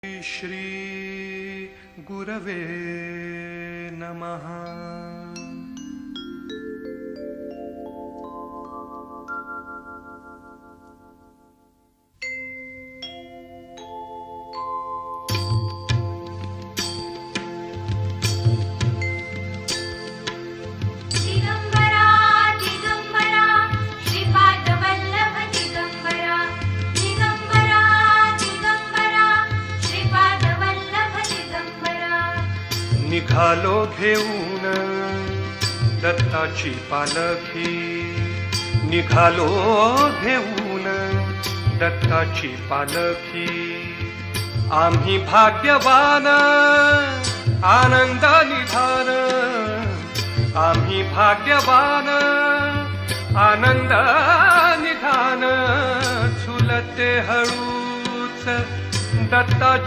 श्री गुरवे नमः। निघालो घेऊन दत्ताची पालखी, निघालो घेऊन दत्ताची पालखी। आम्ही भाग्यवान आनंदा निधान, आम्ही भाग्यवान आनंदा निधान। झुलते हळूच दत्ताची